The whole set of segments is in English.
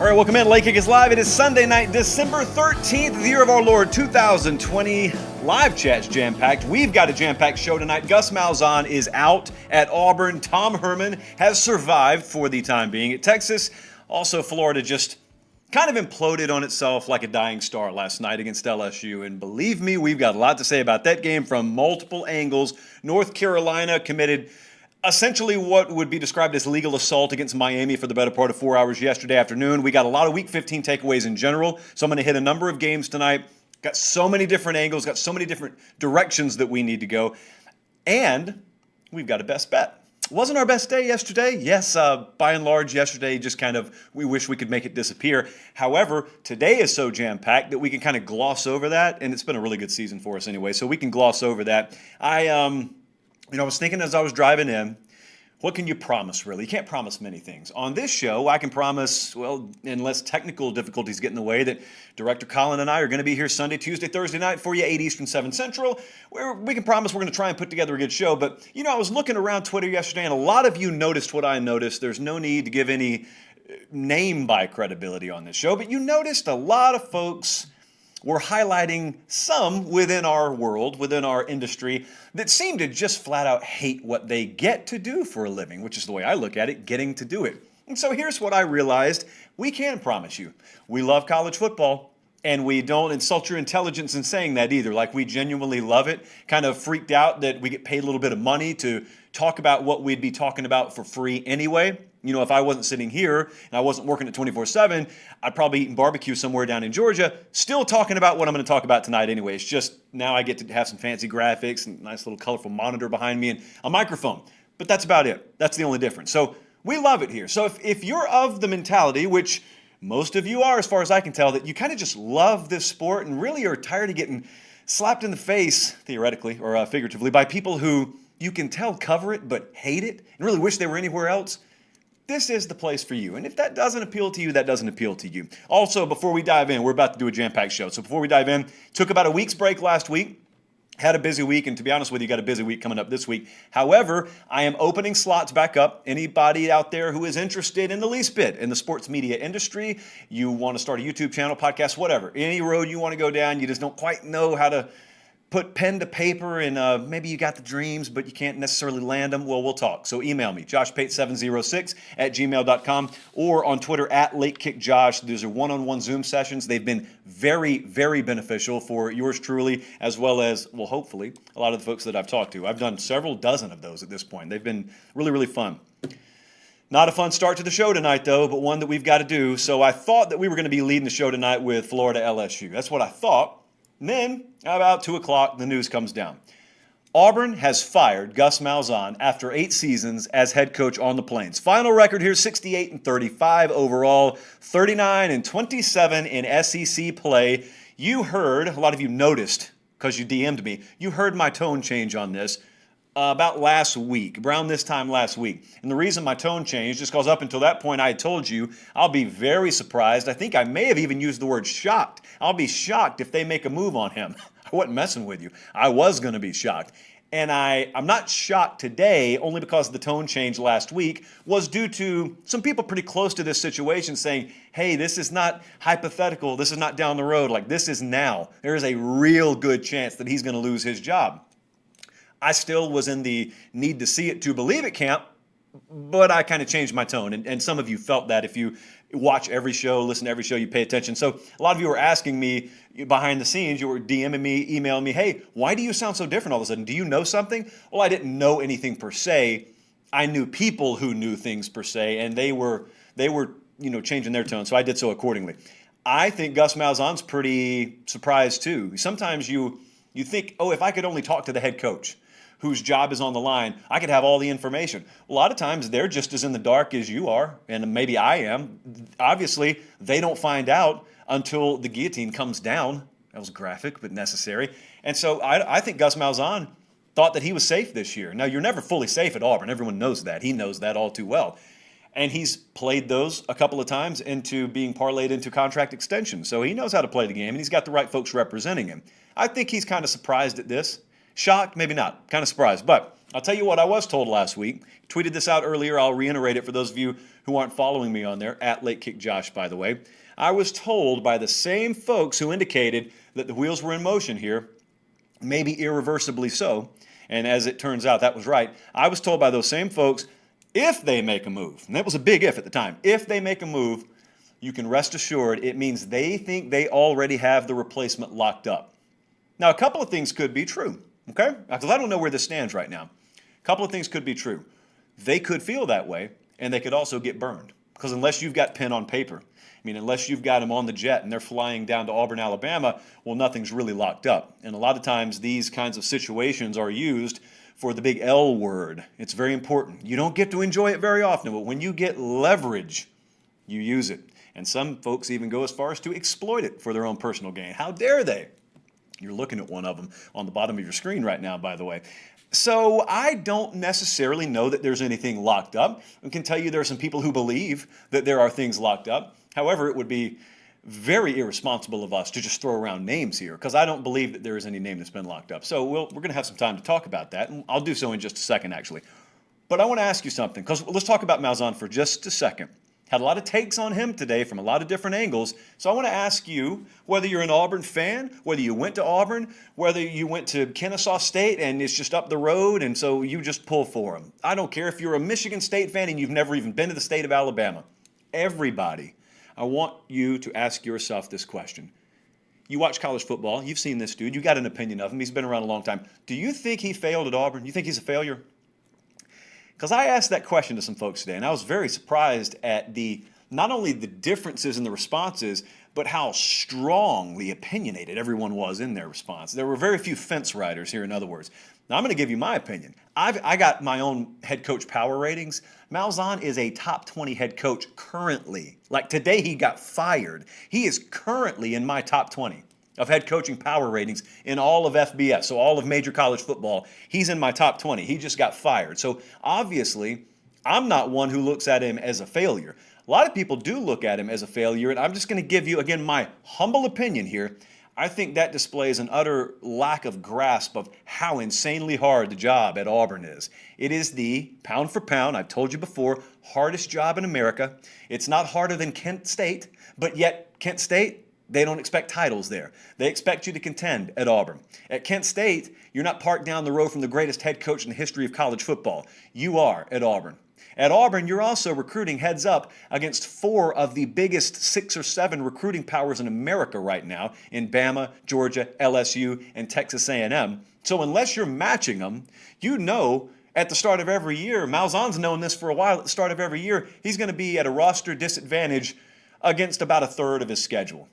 All right, welcome in. Late Kick is live. It is Sunday night, December 13th, the year of our Lord, 2020. Live chat's jam-packed. We've got a jam-packed show tonight. Gus Malzahn is out at Auburn. Tom Herman has survived for the time being at Texas. Also, Florida just kind of imploded on itself like a dying star last night against LSU. And believe me, we've got a lot to say about that game from multiple angles. North Carolina committed essentially what would be described as legal assault against Miami for the better part of 4 hours yesterday afternoon. We got a lot of Week 15 takeaways in general, so I'm going to hit a number of games tonight. Got so many different angles, got so many different directions that we need to go, and we've got a best bet. Wasn't our best day yesterday? Yes, by and large, yesterday just kind of, we wish we could make it disappear. However, today is so jam-packed that we can kind of gloss over that, and it's been a really good season for us anyway, so we can gloss over that. I was thinking as I was driving in, what can you promise, really? You can't promise many things. On this show, I can promise, well, unless technical difficulties get in the way, that Director Colin and I are going to be here Sunday, Tuesday, Thursday night for you, 8 Eastern, 7 Central, where we can promise we're going to try and put together a good show. But, I was looking around Twitter yesterday, and a lot of you noticed what I noticed. There's no need to give any name by credibility on this show, but you noticed a lot of folks were highlighting some within our world, within our industry, that seem to just flat out hate what they get to do for a living, which is the way I look at it, getting to do it. And so here's what I realized we can promise you. We love college football, and we don't insult your intelligence in saying that either. Like, we genuinely love it. Kind of freaked out that we get paid a little bit of money to talk about what we'd be talking about for free anyway. If I wasn't sitting here and I wasn't working at 24/7, I'd probably eating barbecue somewhere down in Georgia, still talking about what I'm going to talk about tonight anyway. It's just now I get to have some fancy graphics and a nice little colorful monitor behind me and a microphone. But that's about it. That's the only difference. So we love it here. So if you're of the mentality, which most of you are as far as I can tell, that you kind of just love this sport and really are tired of getting slapped in the face, theoretically or figuratively, by people who you can tell cover it but hate it and really wish they were anywhere else, this is the place for you. And if that doesn't appeal to you, that doesn't appeal to you. Also, before we dive in, we're about to do a jam-packed show. So before we dive in, took about a week's break last week. Had a busy week, and to be honest with you, got a busy week coming up this week. However, I am opening slots back up. Anybody out there who is interested in the least bit in the sports media industry, you want to start a YouTube channel, podcast, whatever. Any road you want to go down, you just don't quite know how to put pen to paper, and maybe you got the dreams, but you can't necessarily land them. Well, we'll talk. So email me, joshpate706@gmail.com, or on Twitter @LateKickJosh. These are one-on-one Zoom sessions. They've been very, very beneficial for yours truly, as well as, well, hopefully, a lot of the folks that I've talked to. I've done several dozen of those at this point. They've been really, really fun. Not a fun start to the show tonight, though, but one that we've got to do. So I thought that we were going to be leading the show tonight with Florida LSU. That's what I thought. And then, about 2 o'clock, the news comes down. Auburn has fired Gus Malzahn after 8 seasons as head coach on the Plains. Final record here, 68-35 overall, 39-27 in SEC play. You heard, a lot of you noticed, because you DM'd me, you heard my tone change on this about last week, around this time last week. And the reason my tone changed is because up until that point I had told you I'll be very surprised. I think I may have even used the word shocked. I'll be shocked if they make a move on him. I wasn't messing with you. I was going to be shocked. And I'm not shocked today only because the tone change last week was due to some people pretty close to this situation saying, hey, this is not hypothetical. This is not down the road. Like, this is now. There is a real good chance that he's going to lose his job. I still was in the need to see it to believe it camp, but I kind of changed my tone. And some of you felt that if you watch every show, listen to every show, you pay attention. So a lot of you were asking me behind the scenes, you were DMing me, emailing me, hey, why do you sound so different all of a sudden? Do you know something? Well, I didn't know anything per se. I knew people who knew things per se, and they were changing their tone. So I did so accordingly. I think Gus Malzahn's pretty surprised too. Sometimes you think, oh, if I could only talk to the head coach whose job is on the line, I could have all the information. A lot of times they're just as in the dark as you are, and maybe I am. Obviously, they don't find out until the guillotine comes down. That was graphic, but necessary. And so I think Gus Malzahn thought that he was safe this year. Now, you're never fully safe at Auburn. Everyone knows that. He knows that all too well. And he's played those a couple of times into being parlayed into contract extension. So he knows how to play the game, and he's got the right folks representing him. I think he's kind of surprised at this. Shocked? Maybe not. Kind of surprised. But I'll tell you what I was told last week. Tweeted this out earlier. I'll reiterate it for those of you who aren't following me on there, at Late Kick Josh, by the way. I was told by the same folks who indicated that the wheels were in motion here, maybe irreversibly so, and as it turns out, that was right. I was told by those same folks, if they make a move, and that was a big if at the time, if they make a move, you can rest assured it means they think they already have the replacement locked up. Now, a couple of things could be true, okay? Because I don't know where this stands right now. A couple of things could be true. They could feel that way, and they could also get burned. Because unless you've got pen on paper, unless you've got them on the jet and they're flying down to Auburn, Alabama, well, nothing's really locked up. And a lot of times these kinds of situations are used for the big L word. It's very important. You don't get to enjoy it very often, but when you get leverage, you use it. And some folks even go as far as to exploit it for their own personal gain. How dare they? You're looking at one of them on the bottom of your screen right now, by the way. So I don't necessarily know that there's anything locked up. I can tell you there are some people who believe that there are things locked up. However, it would be very irresponsible of us to just throw around names here, because I don't believe that there is any name that's been locked up. So we're going to have some time to talk about that, and I'll do so in just a second, actually. But I want to ask you something, because let's talk about Malzahn for just a second. Had a lot of takes on him today from a lot of different angles. So I want to ask you, whether you're an Auburn fan, whether you went to Auburn, whether you went to Kennesaw State and it's just up the road and so you just pull for him. I don't care if you're a Michigan State fan and you've never even been to the state of Alabama. Everybody, I want you to ask yourself this question. You watch college football. You've seen this dude. You got an opinion of him. He's been around a long time. Do you think he failed at Auburn? You think he's a failure? Because I asked that question to some folks today, and I was very surprised at not only the differences in the responses, but how strongly opinionated everyone was in their response. There were very few fence riders here, in other words. Now, I'm going to give you my opinion. I got my own head coach power ratings. Malzahn is a top 20 head coach currently. Like today, he got fired. He is currently in my top 20 of head coaching power ratings in all of FBS, so all of major college football. He's in my top 20. He just got fired. So obviously, I'm not one who looks at him as a failure. A lot of people do look at him as a failure, and I'm just going to give you, again, my humble opinion here. I think that displays an utter lack of grasp of how insanely hard the job at Auburn is. It is the, pound for pound, I've told you before, hardest job in America. It's not harder than Kent State, but yet Kent State, they don't expect titles there. They expect you to contend at Auburn. At Kent State, you're not parked down the road from the greatest head coach in the history of college football. You are at Auburn. At Auburn, you're also recruiting heads up against 4 of the biggest 6 or 7 recruiting powers in America right now in Bama, Georgia, LSU, and Texas A&M. So unless you're matching them, you know at the start of every year, Malzahn's known this for a while, at the start of every year, he's going to be at a roster disadvantage against about a third of his schedule.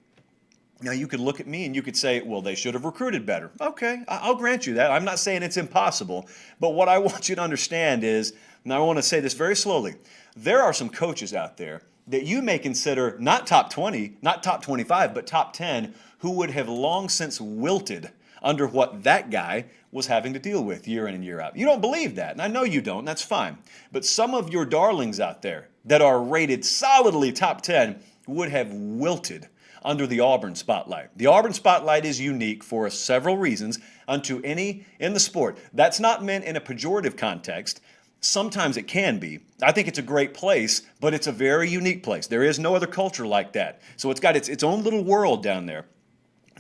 Now, you could look at me and you could say, well, they should have recruited better. Okay, I'll grant you that. I'm not saying it's impossible. But what I want you to understand is, and I want to say this very slowly, there are some coaches out there that you may consider not top 20, not top 25, but top 10, who would have long since wilted under what that guy was having to deal with year in and year out. You don't believe that, and I know you don't, and that's fine. But some of your darlings out there that are rated solidly top 10 would have wilted under the Auburn spotlight. The Auburn spotlight is unique for several reasons unto any in the sport. That's not meant in a pejorative context. Sometimes it can be. I think it's a great place, but it's a very unique place. There is no other culture like that. So it's got its own little world down there.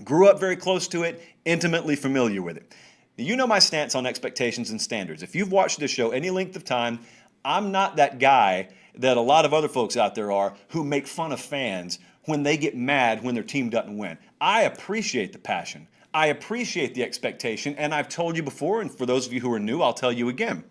Grew up very close to it, intimately familiar with it. You know my stance on expectations and standards. If you've watched this show any length of time, I'm not that guy that a lot of other folks out there are who make fun of fans when they get mad when their team doesn't win. I appreciate the passion. I appreciate the expectation, and I've told you before, and for those of you who are new, I'll tell you again.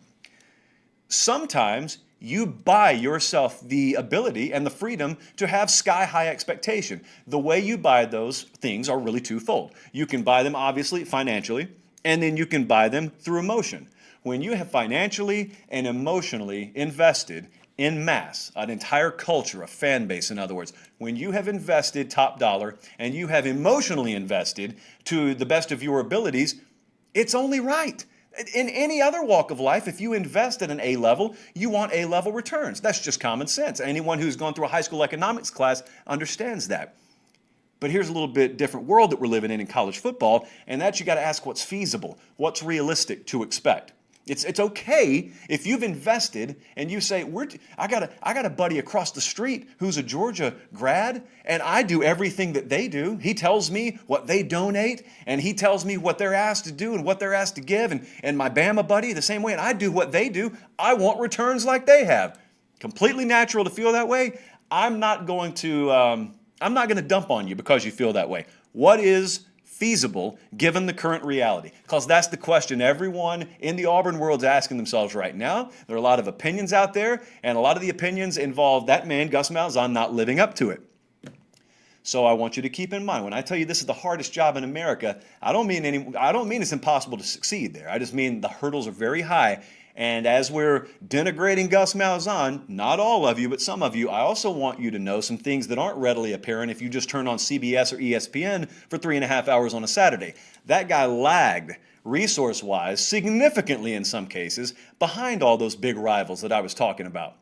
Sometimes you buy yourself the ability and the freedom to have sky-high expectation. The way you buy those things are really twofold. You can buy them, obviously, financially, and then you can buy them through emotion. When you have financially and emotionally invested in mass, an entire culture, a fan base, in other words, when you have invested top dollar and you have emotionally invested to the best of your abilities, it's only right. In any other walk of life, if you invest at an A level, you want A level returns. That's just common sense. Anyone who's gone through a high school economics class understands that. But here's a little bit different world that we're living in college football, and that's you got to ask what's feasible, what's realistic to expect. It's okay if you've invested and you say, I got a buddy across the street who's a Georgia grad, and I do everything that they do. He tells me what they donate, and he tells me what they're asked to do and what they're asked to give, and my Bama buddy the same way, and I do what they do. I want returns like they have. Completely natural to feel that way. I'm not going to dump on you because you feel that way. What is feasible given the current reality? Because that's the question everyone in the Auburn world is asking themselves right now. There are a lot of opinions out there, and a lot of the opinions involve that man, Gus Malzahn, not living up to it. So I want you to keep in mind, when I tell you this is the hardest job in America, I don't mean it's impossible to succeed there. I just mean the hurdles are very high. And as we're denigrating Gus Malzahn, not all of you, but some of you, I also want you to know some things that aren't readily apparent if you just turn on CBS or ESPN for 3.5 hours on a Saturday. That guy lagged, resource-wise, significantly in some cases, behind all those big rivals that I was talking about.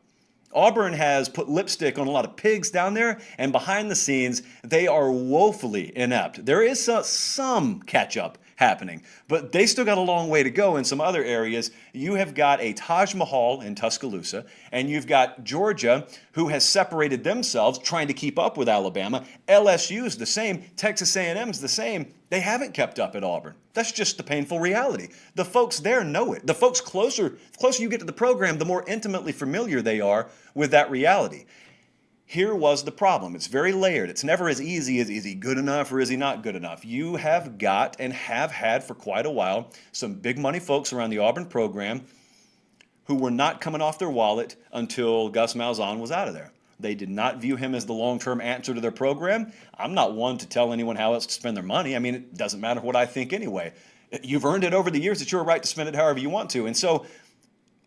Auburn has put lipstick on a lot of pigs down there, and behind the scenes, they are woefully inept. There is some catch-up happening, but they still got a long way to go in some other areas. You have got a Taj Mahal in Tuscaloosa, and you've got Georgia, who has separated themselves trying to keep up with Alabama. LSU is the same. Texas A&M is the same. They haven't kept up at Auburn. That's just the painful reality. The folks there know it. The folks the closer you get to the program, the more intimately familiar they are with that reality. Here was the problem. It's very layered. It's never as easy as, is he good enough or is he not good enough? You have got and have had for quite a while some big money folks around the Auburn program who were not coming off their wallet until Gus Malzahn was out of there. They did not view him as the long-term answer to their program. I'm not one to tell anyone how else to spend their money. I mean, it doesn't matter what I think anyway. You've earned it over the years. It's your right to spend it however you want to. And so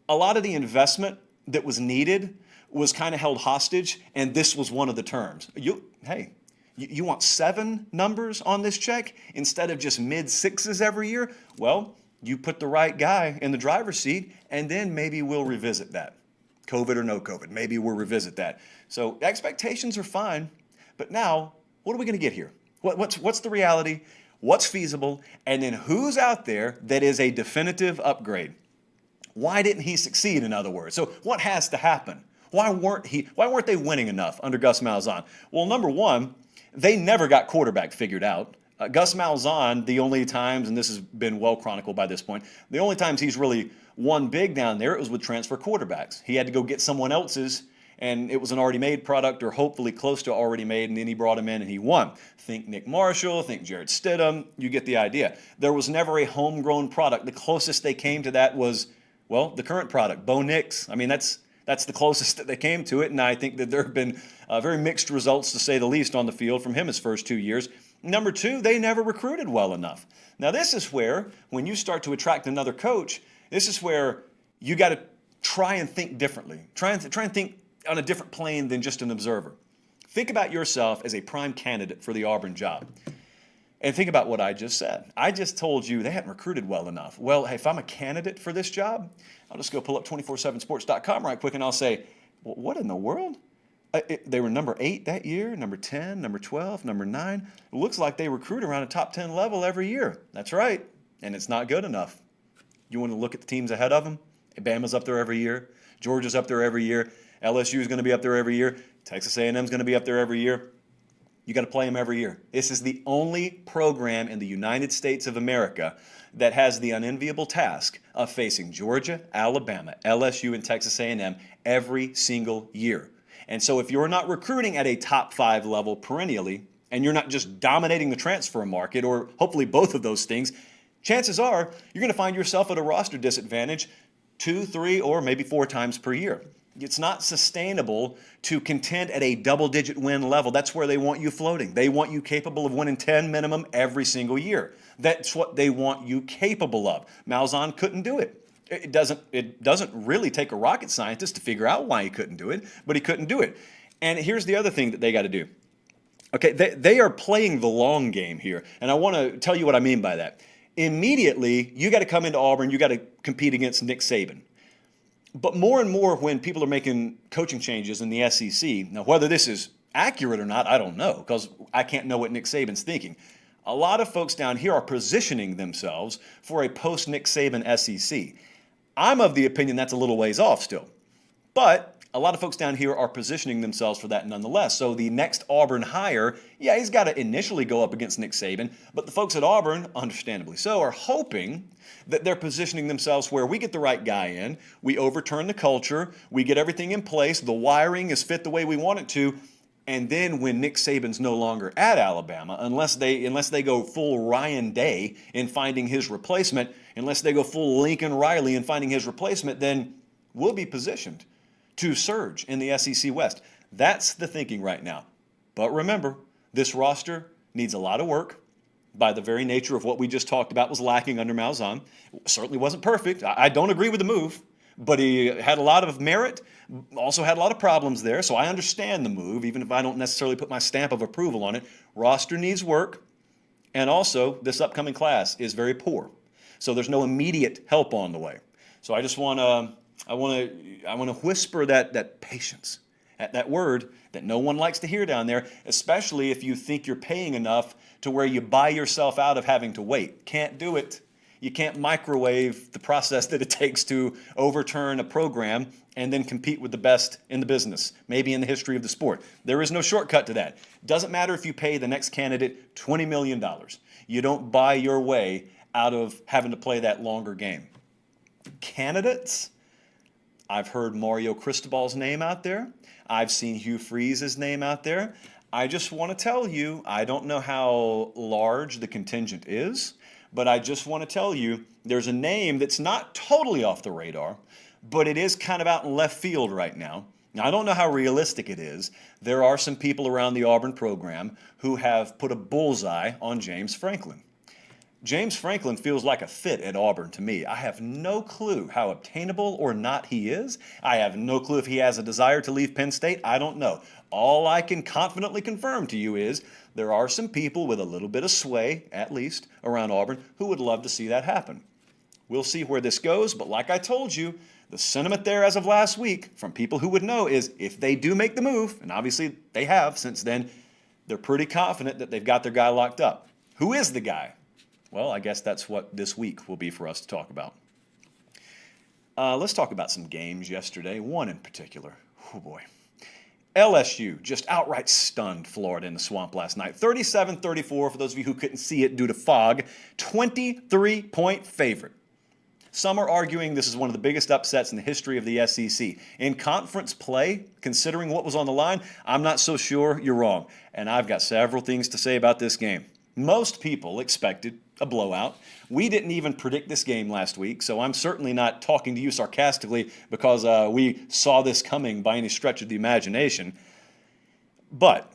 a lot of the investment that was needed was kind of held hostage, and this was one of the terms. You want 7 numbers on this check instead of just mid-6s every year? Well, you put the right guy in the driver's seat, and then maybe we'll revisit that. COVID or no COVID, maybe we'll revisit that. So expectations are fine, but now what are we going to get here? What's the reality? What's feasible? And then who's out there that is a definitive upgrade? Why didn't he succeed, in other words? So what has to happen? Why weren't they winning enough under Gus Malzahn? Well, number one, they never got quarterback figured out. Gus Malzahn, the only times, and this has been well chronicled by this point, the only times he's really won big down there, it was with transfer quarterbacks. He had to go get someone else's, and it was an already made product or hopefully close to already made, and then he brought him in and he won. Think Nick Marshall, think Jarrett Stidham, you get the idea. There was never a homegrown product. The closest they came to that was, well, the current product, Bo Nix. I mean, that's the closest that they came to it, and I think that there have been very mixed results, to say the least, on the field from him his first 2 years. Number two, they never recruited well enough. Now, this is where, when you start to attract another coach, this is where you got to try and think differently. Try and think on a different plane than just an observer. Think about yourself as a prime candidate for the Auburn job. And think about what I just said. I just told you they hadn't recruited well enough. Well, hey, if I'm a candidate for this job, I'll just go pull up 247sports.com right quick and I'll say, well, what in the world? They were number 8 that year, number 10, number 12, number 9. It looks like they recruit around a top 10 level every year. That's right. And it's not good enough. You want to look at the teams ahead of them? Bama's up there every year. Georgia's up there every year. LSU is going to be up there every year. Texas A&M is going to be up there every year. You got to play them every year. This is the only program in the United States of America that has the unenviable task of facing Georgia, Alabama, LSU, and Texas A&M every single year. And so if you're not recruiting at a top 5 level perennially, and you're not just dominating the transfer market, or hopefully both of those things, chances are you're going to find yourself at a roster disadvantage 2, 3, or maybe 4 times per year. It's not sustainable to contend at a double-digit win level. That's where they want you floating. They want you capable of winning 10 minimum every single year. That's what they want you capable of. Malzahn couldn't do it. It doesn't really take a rocket scientist to figure out why he couldn't do it, but he couldn't do it. And here's the other thing that they got to do. Okay, they are playing the long game here, and I want to tell you what I mean by that. Immediately, you got to come into Auburn, you got to compete against Nick Saban. But more and more when people are making coaching changes in the SEC, now whether this is accurate or not, I don't know, because I can't know what Nick Saban's thinking. A lot of folks down here are positioning themselves for a post-Nick Saban SEC. I'm of the opinion that's a little ways off still. But a lot of folks down here are positioning themselves for that nonetheless. So the next Auburn hire, yeah, he's got to initially go up against Nick Saban. But the folks at Auburn, understandably so, are hoping that they're positioning themselves where we get the right guy in, we overturn the culture, we get everything in place, the wiring is fit the way we want it to, and then when Nick Saban's no longer at Alabama, unless they go full Ryan Day in finding his replacement, unless they go full Lincoln Riley in finding his replacement, then we'll be positioned to surge in the SEC West. That's the thinking right now. But remember, this roster needs a lot of work. By the very nature of what we just talked about was lacking under Malzahn. Certainly wasn't perfect. I don't agree with the move, but he had a lot of merit, also had a lot of problems there, so I understand the move, even if I don't necessarily put my stamp of approval on it. Roster needs work, and also this upcoming class is very poor. So there's no immediate help on the way. So I just want to whisper that patience, that word that no one likes to hear down there, especially if you think you're paying enough to where you buy yourself out of having to wait. Can't do it. You can't microwave the process that it takes to overturn a program and then compete with the best in the business, maybe in the history of the sport. There is no shortcut to that. Doesn't matter if you pay the next candidate $20 million. You don't buy your way out of having to play that longer game. Candidates? I've heard Mario Cristobal's name out there. I've seen Hugh Freeze's name out there. I just want to tell you, I don't know how large the contingent is, but I just want to tell you there's a name that's not totally off the radar, but it is kind of out in left field right now. Now, I don't know how realistic it is. There are some people around the Auburn program who have put a bullseye on James Franklin. James Franklin feels like a fit at Auburn to me. I have no clue how obtainable or not he is. I have no clue if he has a desire to leave Penn State. I don't know. All I can confidently confirm to you is there are some people with a little bit of sway, at least, around Auburn who would love to see that happen. We'll see where this goes, but like I told you, the sentiment there as of last week from people who would know is if they do make the move, and obviously they have since then, they're pretty confident that they've got their guy locked up. Who is the guy? Well, I guess that's what this week will be for us to talk about. Let's talk about some games yesterday, one in particular. Oh boy. LSU just outright stunned Florida in the swamp last night. 37-34 for those of you who couldn't see it due to fog. 23-point favorite. Some are arguing this is one of the biggest upsets in the history of the SEC. In conference play, considering what was on the line, I'm not so sure you're wrong. And I've got several things to say about this game. Most people expected a blowout. We didn't even predict this game last week, so I'm certainly not talking to you sarcastically because we saw this coming by any stretch of the imagination. But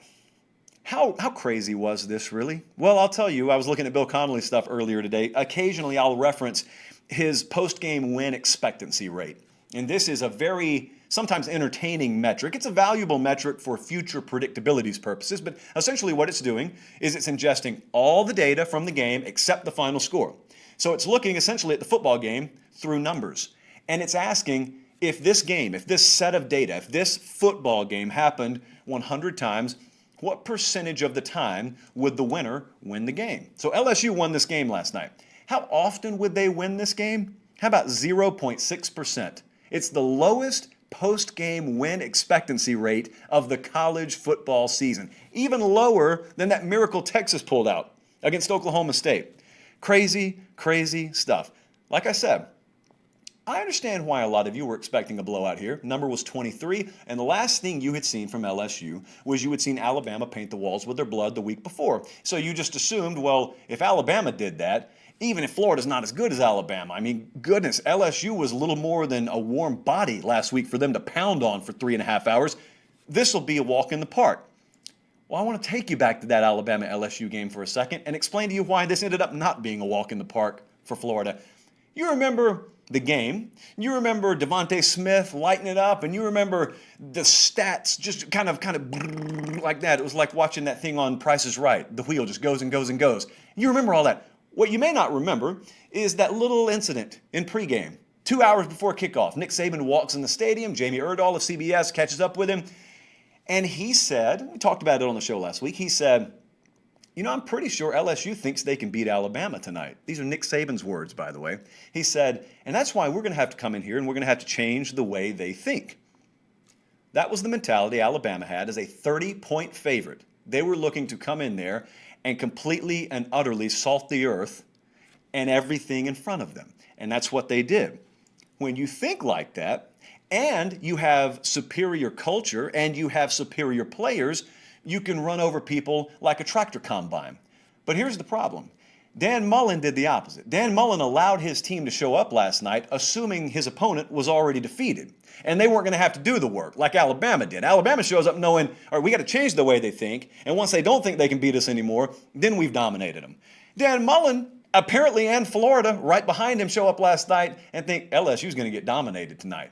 how crazy was this really? Well, I'll tell you, I was looking at Bill Connolly's stuff earlier today. Occasionally I'll reference his post-game win expectancy rate. And this is a very sometimes entertaining metric. It's a valuable metric for future predictability's purposes, but essentially what it's doing is it's ingesting all the data from the game except the final score. So it's looking essentially at the football game through numbers. And it's asking if this game, if this set of data, if this football game happened 100 times, what percentage of the time would the winner win the game? So LSU won this game last night. How often would they win this game? How about 0.6%? It's the lowest post-game win expectancy rate of the college football season, even lower than that miracle Texas pulled out against Oklahoma State. Crazy, crazy stuff. Like I said, I understand why a lot of you were expecting a blowout here. Number was 23, and the last thing you had seen from LSU was you had seen Alabama paint the walls with their blood the week before. So you just assumed, well, if Alabama did that, even if Florida's not as good as Alabama, I mean, goodness, LSU was a little more than a warm body last week for them to pound on for 3.5 hours. This will be a walk in the park. Well, I want to take you back to that Alabama-LSU game for a second and explain to you why this ended up not being a walk in the park for Florida. You remember the game, you remember Devontae Smith lighting it up, and you remember the stats just kind of like that. It was like watching that thing on Price is Right. The wheel just goes and goes and goes. You remember all that. What you may not remember is that little incident in pregame. 2 hours before kickoff, Nick Saban walks in the stadium. Jamie Erdahl of CBS catches up with him. And he said, we talked about it on the show last week, he said, I'm pretty sure LSU thinks they can beat Alabama tonight. These are Nick Saban's words, by the way. He said, and that's why we're going to have to come in here and we're going to have to change the way they think. That was the mentality Alabama had as a 30-point favorite. They were looking to come in there and completely and utterly salt the earth and everything in front of them. And that's what they did. When you think like that, and you have superior culture and you have superior players, you can run over people like a tractor combine. But here's the problem. Dan Mullen did the opposite. Dan Mullen allowed his team to show up last night, assuming his opponent was already defeated. And they weren't going to have to do the work like Alabama did. Alabama shows up knowing, all right, we got to change the way they think. And once they don't think they can beat us anymore, then we've dominated them. Dan Mullen, apparently, and Florida, right behind him, show up last night and think LSU's going to get dominated tonight.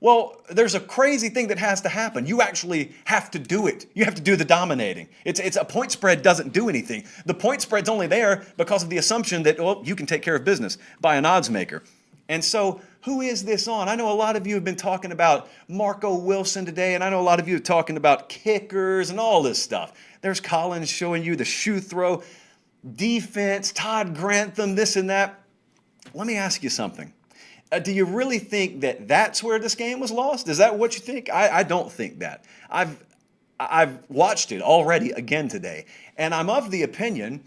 Well, there's a crazy thing that has to happen. You actually have to do it. You have to do the dominating. It's a point spread doesn't do anything. The point spread's only there because of the assumption that, well, you can take care of business by an odds maker. And so who is this on? I know a lot of you have been talking about Marco Wilson today, and I know a lot of you are talking about kickers and all this stuff. There's Collins showing you the shoe throw, defense, Todd Grantham, this and that. Let me ask you something. Do you really think that that's where this game was lost? Is that what you think? I don't think that. I've watched it already again today, and I'm of the opinion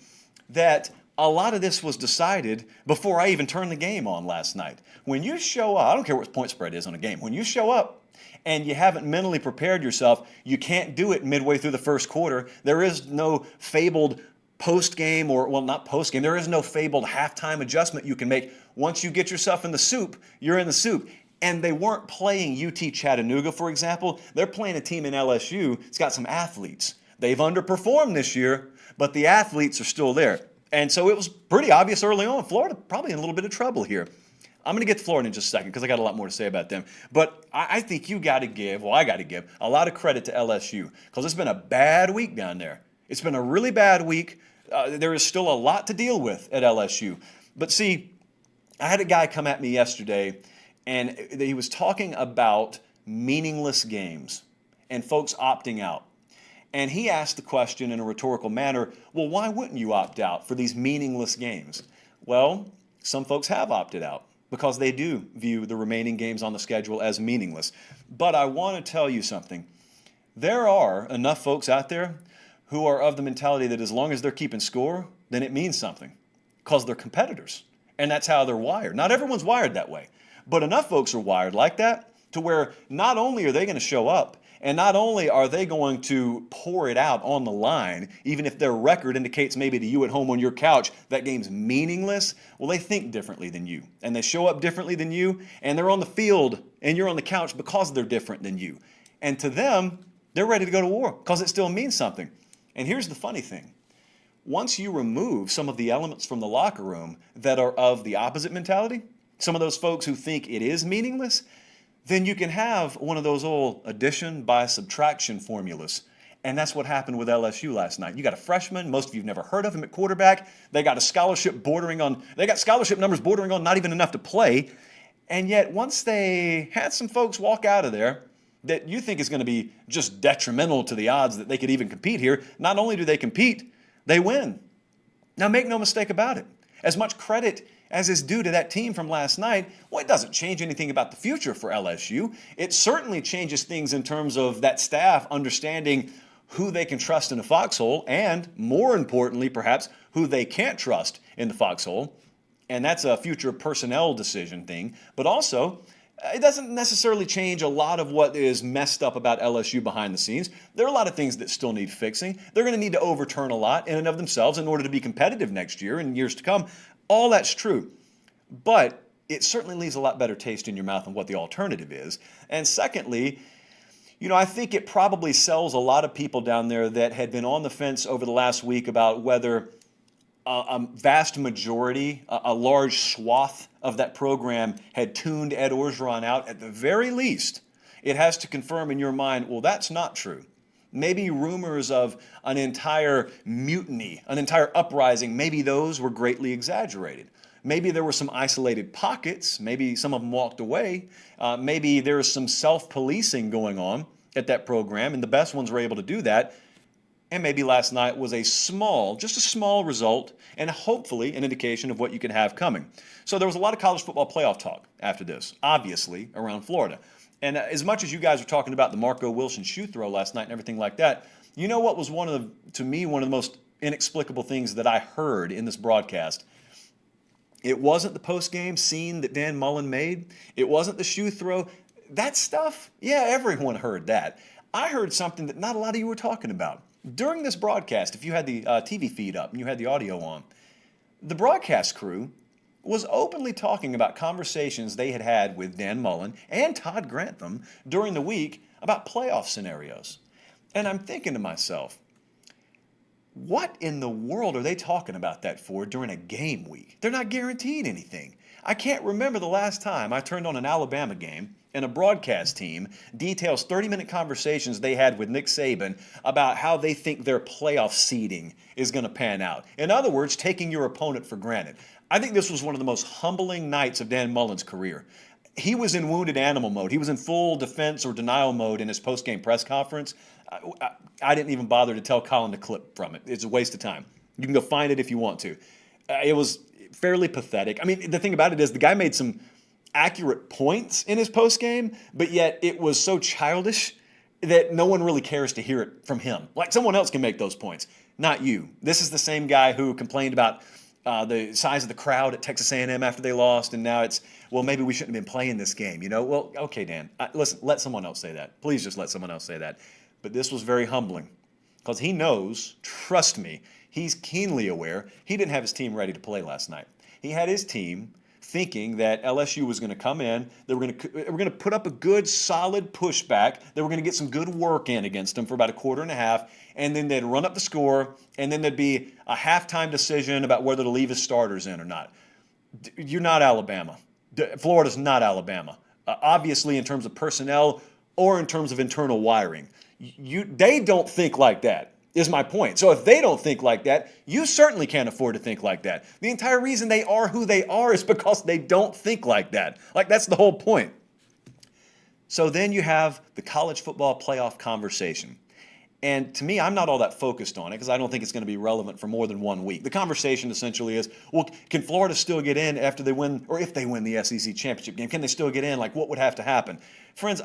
that a lot of this was decided before I even turned the game on last night. When you show up, I don't care what point spread is on a game, when you show up and you haven't mentally prepared yourself, you can't do it midway through the first quarter. There is no fabled post-game not post-game. There is no fabled halftime adjustment you can make. Once you get yourself in the soup, you're in the soup. And they weren't playing UT Chattanooga, for example. They're playing a team in LSU. It's got some athletes. They've underperformed this year, but the athletes are still there. And so it was pretty obvious early on. Florida probably in a little bit of trouble here. I'm going to get to Florida in just a second because I got a lot more to say about them. But I think I got to give a lot of credit to LSU because it's been a bad week down there. It's been a really bad week. There is still a lot to deal with at LSU. But see, I had a guy come at me yesterday, and he was talking about meaningless games and folks opting out. And he asked the question in a rhetorical manner, well, why wouldn't you opt out for these meaningless games? Well, some folks have opted out because they do view the remaining games on the schedule as meaningless. But I want to tell you something. There are enough folks out there who are of the mentality that as long as they're keeping score, then it means something because they're competitors. And that's how they're wired. Not everyone's wired that way, but enough folks are wired like that to where not only are they going to show up and not only are they going to pour it out on the line, even if their record indicates maybe to you at home on your couch that game's meaningless, well, they think differently than you and they show up differently than you and they're on the field and you're on the couch because they're different than you. And to them, they're ready to go to war because it still means something. And here's the funny thing. Once you remove some of the elements from the locker room that are of the opposite mentality, some of those folks who think it is meaningless, then you can have one of those old addition by subtraction formulas. And that's what happened with LSU last night. You got a freshman, most of you have never heard of him at quarterback. They got scholarship numbers bordering on not even enough to play. And yet once they had some folks walk out of there that you think is going to be just detrimental to the odds that they could even compete here, not only do they compete, they win. Now, make no mistake about it. As much credit as is due to that team from last night, well, it doesn't change anything about the future for LSU. It certainly changes things in terms of that staff understanding who they can trust in the foxhole and, more importantly, perhaps, who they can't trust in the foxhole. And that's a future personnel decision thing. But also, it doesn't necessarily change a lot of what is messed up about LSU behind the scenes. There are a lot of things that still need fixing. They're going to need to overturn a lot in and of themselves in order to be competitive next year and years to come. All that's true. But it certainly leaves a lot better taste in your mouth than what the alternative is. And secondly, I think it probably sells a lot of people down there that had been on the fence over the last week about whether a vast majority, a large swath of that program had tuned Ed Orgeron out. At the very least, it has to confirm in your mind, well, that's not true. Maybe rumors of an entire mutiny, an entire uprising, maybe those were greatly exaggerated. Maybe there were some isolated pockets. Maybe some of them walked away. Maybe there was some self-policing going on at that program, and the best ones were able to do that. and maybe last night was just a small result, and hopefully an indication of what you could have coming. So there was a lot of college football playoff talk after this, obviously, around Florida. And as much as you guys were talking about the Marco Wilson shoe throw last night and everything like that, you know what was to me, one of the most inexplicable things that I heard in this broadcast? It wasn't the post-game scene that Dan Mullen made. It wasn't the shoe throw. That stuff, yeah, everyone heard that. I heard something that not a lot of you were talking about. During this broadcast, if you had the TV feed up and you had the audio on, the broadcast crew was openly talking about conversations they had had with Dan Mullen and Todd Grantham during the week about playoff scenarios. And I'm thinking to myself, what in the world are they talking about that for during a game week? They're not guaranteed anything. I can't remember the last time I turned on an Alabama game and a broadcast team details 30-minute conversations they had with Nick Saban about how they think their playoff seeding is going to pan out. In other words, taking your opponent for granted. I think this was one of the most humbling nights of Dan Mullen's career. He was in wounded animal mode. He was in full defense or denial mode in his post-game press conference. I didn't even bother to tell Colin to clip from it. It's a waste of time. You can go find it if you want to. It was fairly pathetic. I mean, the thing about it is the guy made some accurate points in his post-game, but yet it was so childish that no one really cares to hear it from him. Like someone else can make those points, not you. This is the same guy who complained about the size of the crowd at Texas A&M after they lost, and now it's, well, maybe we shouldn't have been playing this game. You know, well, okay, Dan, listen, let someone else say that. Please just let someone else say that. But this was very humbling because he knows, trust me, he's keenly aware he didn't have his team ready to play last night. He had his team thinking that LSU was going to come in, they were going to put up a good, solid pushback, they were going to get some good work in against them for about a quarter and a half, and then they'd run up the score, and then there'd be a halftime decision about whether to leave his starters in or not. You're not Alabama. Florida's not Alabama. Obviously, in terms of personnel or in terms of internal wiring. They don't think like that, is my point. So if they don't think like that, you certainly can't afford to think like that. The entire reason they are who they are is because they don't think like that. Like, that's the whole point. So then you have the college football playoff conversation. And to me, I'm not all that focused on it because I don't think it's going to be relevant for more than 1 week. The conversation essentially is, well, can Florida still get in after they win, or if they win the SEC championship game? Can they still get in? Like, what would have to happen? Friends,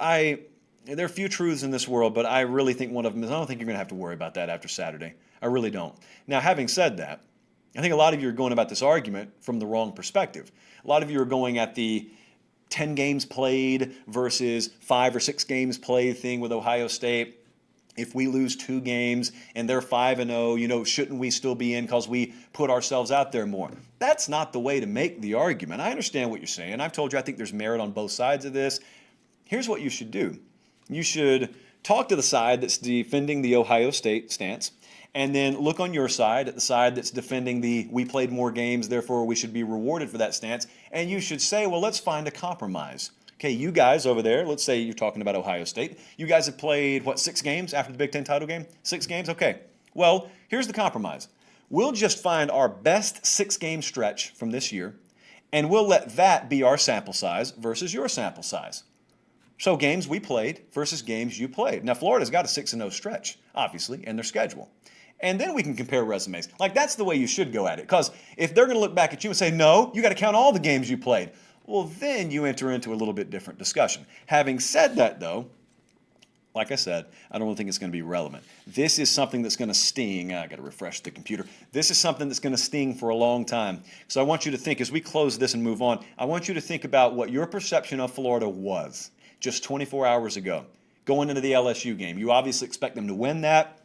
there are few truths in this world, but I really think one of them is I don't think you're going to have to worry about that after Saturday. I really don't. Now, having said that, I think a lot of you are going about this argument from the wrong perspective. A lot of you are going at the 10 games played versus 5 or 6 games played thing with Ohio State. If we lose 2 games and they're 5-0, shouldn't we still be in because we put ourselves out there more? That's not the way to make the argument. I understand what you're saying. I've told you I think there's merit on both sides of this. Here's what you should do. You should talk to the side that's defending the Ohio State stance, and then look on your side at the side that's defending the we played more games, therefore we should be rewarded for that stance, and you should say, well, let's find a compromise. Okay, you guys over there, let's say you're talking about Ohio State. You guys have played, 6 games after the Big Ten title game? 6 games? Okay. Well, here's the compromise. We'll just find our best 6-game stretch from this year, and we'll let that be our sample size versus your sample size. So games we played versus games you played. Now, Florida's got a 6-0 stretch, obviously, in their schedule. And then we can compare resumes. Like, that's the way you should go at it. Because if they're going to look back at you and say, no, you got to count all the games you played, well, then you enter into a little bit different discussion. Having said that, though, like I said, I don't think it's going to be relevant. This is something that's going to sting. I got to refresh the computer. This is something that's going to sting for a long time. So I want you to think, as we close this and move on, I want you to think about what your perception of Florida was just 24 hours ago, going into the LSU game. You obviously expect them to win that.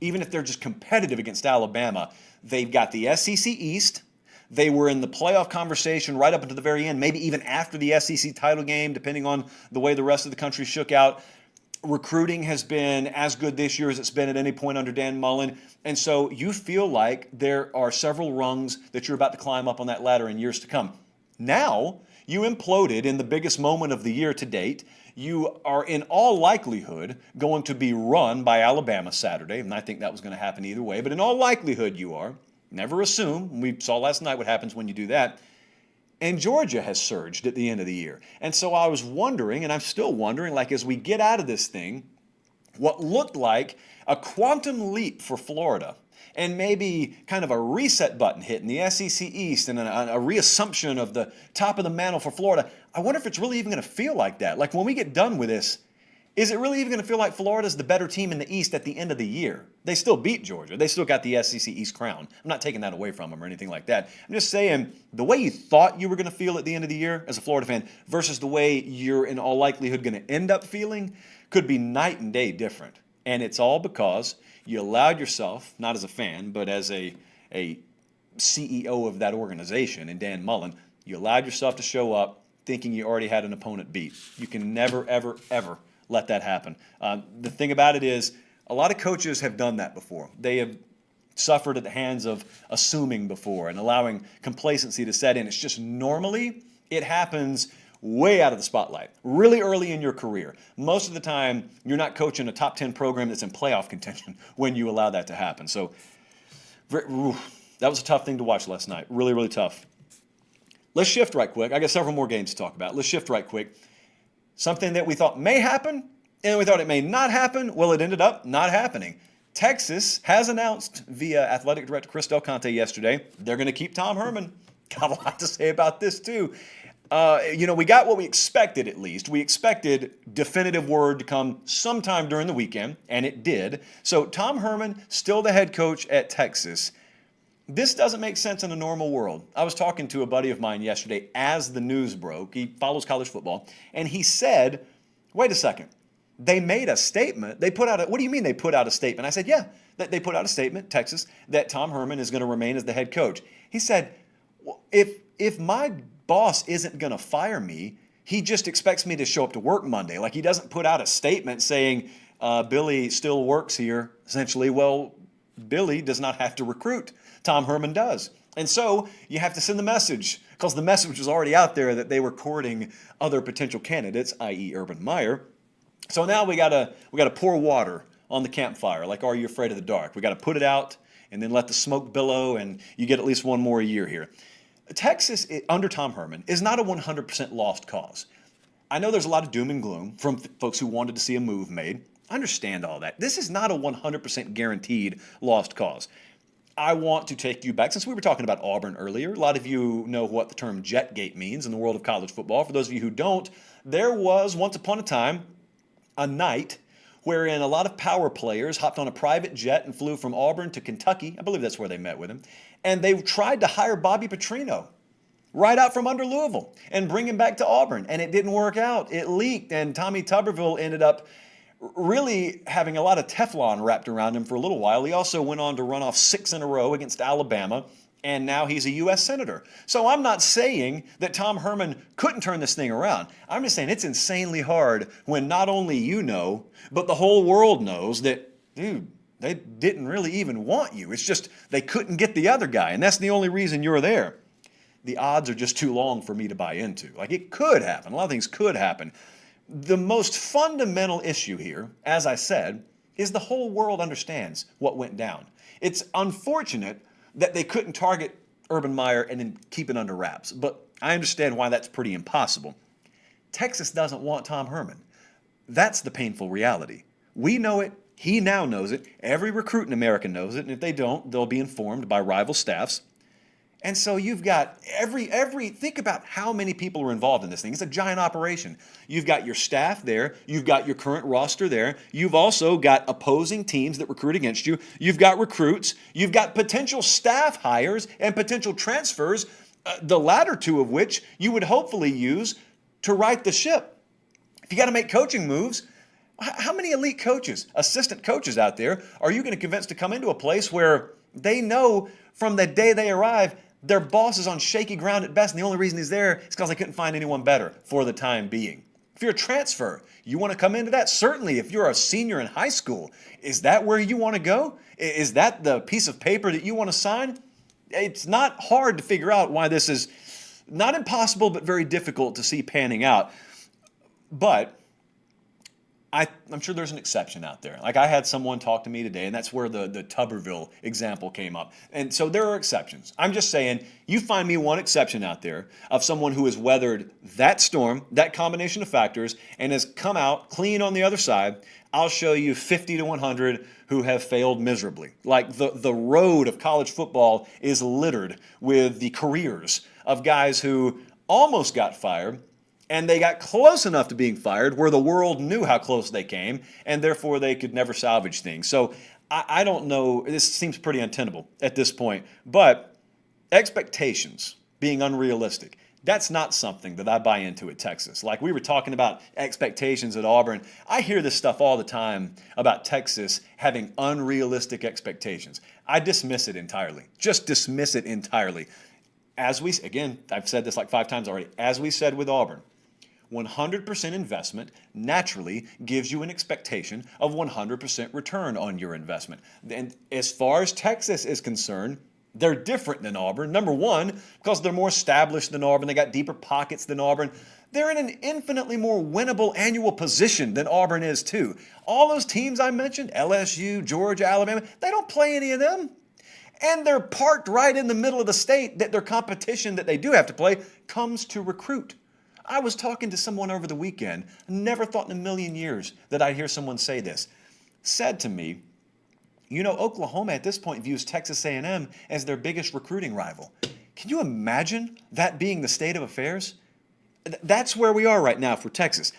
Even if they're just competitive against Alabama, they've got the SEC East. They were in the playoff conversation right up until the very end, maybe even after the SEC title game, depending on the way the rest of the country shook out. Recruiting has been as good this year as it's been at any point under Dan Mullen. And so you feel like there are several rungs that you're about to climb up on that ladder in years to come. Now, you imploded in the biggest moment of the year to date. You are in all likelihood going to be run by Alabama Saturday, and I think that was going to happen either way, but in all likelihood you are. Never assume. We saw last night what happens when you do that. And Georgia has surged at the end of the year. And so I was wondering, and I'm still wondering, like as we get out of this thing, what looked like a quantum leap for Florida and maybe kind of a reset button hit in the SEC East and a reassumption of the top of the mantle for Florida. I wonder if it's really even going to feel like that. Like when we get done with this, is it really even going to feel like Florida's the better team in the East at the end of the year? They still beat Georgia. They still got the SEC East crown. I'm not taking that away from them or anything like that. I'm just saying the way you thought you were going to feel at the end of the year as a Florida fan versus the way you're in all likelihood going to end up feeling could be night and day different. And it's all because you allowed yourself, not as a fan, but as a CEO of that organization, and Dan Mullen, you allowed yourself to show up thinking you already had an opponent beat. You can never, ever, ever let that happen. The thing about it is, a lot of coaches have done that before. They have suffered at the hands of assuming before and allowing complacency to set in. It's just normally it happens way out of the spotlight, really early in your career. Most of the time, you're not coaching a top 10 program that's in playoff contention when you allow that to happen. So that was a tough thing to watch last night. Really, really tough. Let's shift right quick. I got several more games to talk about. Let's shift right quick. Something that we thought may happen, and we thought it may not happen. Well, it ended up not happening. Texas has announced via Athletic Director Chris Del Conte yesterday they're going to keep Tom Herman. Got a lot to say about this, too. We got what we expected, at least. We expected definitive word to come sometime during the weekend, and it did. So Tom Herman, still the head coach at Texas. This doesn't make sense in a normal world. I was talking to a buddy of mine yesterday as the news broke. He follows college football, and he said, wait a second. They made a statement. They put out what do you mean they put out a statement? I said, yeah, they put out a statement, Texas, that Tom Herman is going to remain as the head coach. He said, well, if my boss isn't going to fire me, he just expects me to show up to work Monday. Like he doesn't put out a statement saying Billy still works here. Essentially, well, Billy does not have to recruit. Tom Herman does. And so you have to send the message because the message was already out there that they were courting other potential candidates, i.e. Urban Meyer. So now we gotta pour water on the campfire. Like, are you afraid of the dark? We got to put it out and then let the smoke billow, and you get at least one more year here. Texas, under Tom Herman, is not a 100% lost cause. I know there's a lot of doom and gloom from folks who wanted to see a move made. I understand all that. This is not a 100% guaranteed lost cause. I want to take you back, since we were talking about Auburn earlier. A lot of you know what the term Jetgate means in the world of college football. For those of you who don't, there was once upon a time a night wherein a lot of power players hopped on a private jet and flew from Auburn to Kentucky. I believe that's where they met with him. And they tried to hire Bobby Petrino right out from under Louisville and bring him back to Auburn. And it didn't work out. It leaked, and Tommy Tuberville ended up really having a lot of Teflon wrapped around him for a little while. He also went on to run off 6 in a row against Alabama, and now he's a U.S. Senator. So I'm not saying that Tom Herman couldn't turn this thing around. I'm just saying it's insanely hard when not only you know, but the whole world knows that, dude, they didn't really even want you. It's just they couldn't get the other guy, and that's the only reason you're there. The odds are just too long for me to buy into. Like, it could happen. A lot of things could happen. The most fundamental issue here, as I said, is the whole world understands what went down. It's unfortunate that they couldn't target Urban Meyer and then keep it under wraps, but I understand why that's pretty impossible. Texas doesn't want Tom Herman. That's the painful reality. We know it. He now knows it. Every recruit in America knows it, and if they don't, they'll be informed by rival staffs. And so you've got think about how many people are involved in this thing. It's a giant operation. You've got your staff there. You've got your current roster there. You've also got opposing teams that recruit against you. You've got recruits. You've got potential staff hires and potential transfers, the latter two of which you would hopefully use to right the ship. If you got to make coaching moves, how many elite coaches, assistant coaches out there are you going to convince to come into a place where they know from the day they arrive their boss is on shaky ground at best, and the only reason he's there is because they couldn't find anyone better for the time being? If you're a transfer, you want to come into that? Certainly, if you're a senior in high school, is that where you want to go? Is that the piece of paper that you want to sign? It's not hard to figure out why this is not impossible, but very difficult to see panning out. But I'm sure there's an exception out there. Like I had someone talk to me today, and that's where the Tuberville example came up. And so there are exceptions. I'm just saying, you find me one exception out there of someone who has weathered that storm, that combination of factors, and has come out clean on the other side. I'll show you 50 to 100 who have failed miserably. Like the road of college football is littered with the careers of guys who almost got fired, and they got close enough to being fired where the world knew how close they came, and therefore they could never salvage things. So I don't know. This seems pretty untenable at this point. But expectations being unrealistic, that's not something that I buy into at Texas. Like we were talking about expectations at Auburn. I hear this stuff all the time about Texas having unrealistic expectations. I dismiss it entirely. Just dismiss it entirely. Again, I've said this like 5 times already. As we said with Auburn, 100% investment naturally gives you an expectation of 100% return on your investment. And as far as Texas is concerned, they're different than Auburn. Number one, because they're more established than Auburn. They got deeper pockets than Auburn. They're in an infinitely more winnable annual position than Auburn is too. All those teams I mentioned, LSU, Georgia, Alabama, they don't play any of them. And they're parked right in the middle of the state that their competition that they do have to play comes to recruit. I was talking to someone over the weekend, never thought in a million years that I'd hear someone say this, said to me, Oklahoma at this point views Texas A&M as their biggest recruiting rival. Can you imagine that being the state of affairs? That's where we are right now for Texas.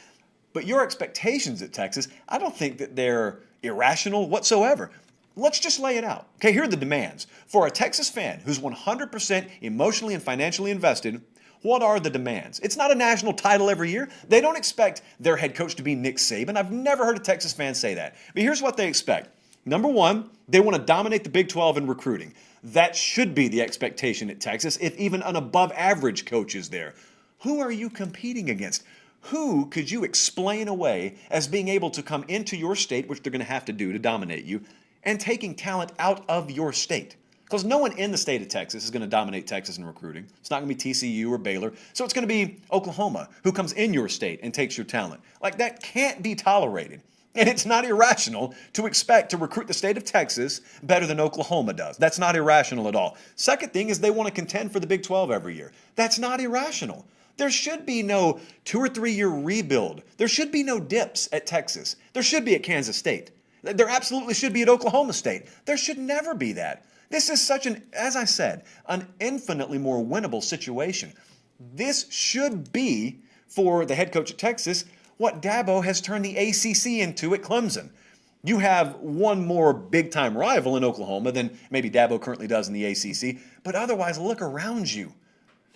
But your expectations at Texas, I don't think that they're irrational whatsoever. Let's just lay it out. Okay, here are the demands. For a Texas fan who's 100% emotionally and financially invested, what are the demands? It's not a national title every year. They don't expect their head coach to be Nick Saban. I've never heard a Texas fan say that. But here's what they expect. Number one, they want to dominate the Big 12 in recruiting. That should be the expectation at Texas, if even an above average coach is there. Who are you competing against? Who could you explain away as being able to come into your state, which they're going to have to do to dominate you, and taking talent out of your state? Because no one in the state of Texas is going to dominate Texas in recruiting. It's not going to be TCU or Baylor. So it's going to be Oklahoma who comes in your state and takes your talent. Like that can't be tolerated. And it's not irrational to expect to recruit the state of Texas better than Oklahoma does. That's not irrational at all. Second thing is they want to contend for the Big 12 every year. That's not irrational. There should be no 2 or 3 year rebuild. There should be no dips at Texas. There should be at Kansas State. There absolutely should be at Oklahoma State. There should never be that. This is such as I said, an infinitely more winnable situation. This should be, for the head coach at Texas, what Dabo has turned the ACC into at Clemson. You have one more big-time rival in Oklahoma than maybe Dabo currently does in the ACC, but otherwise look around you.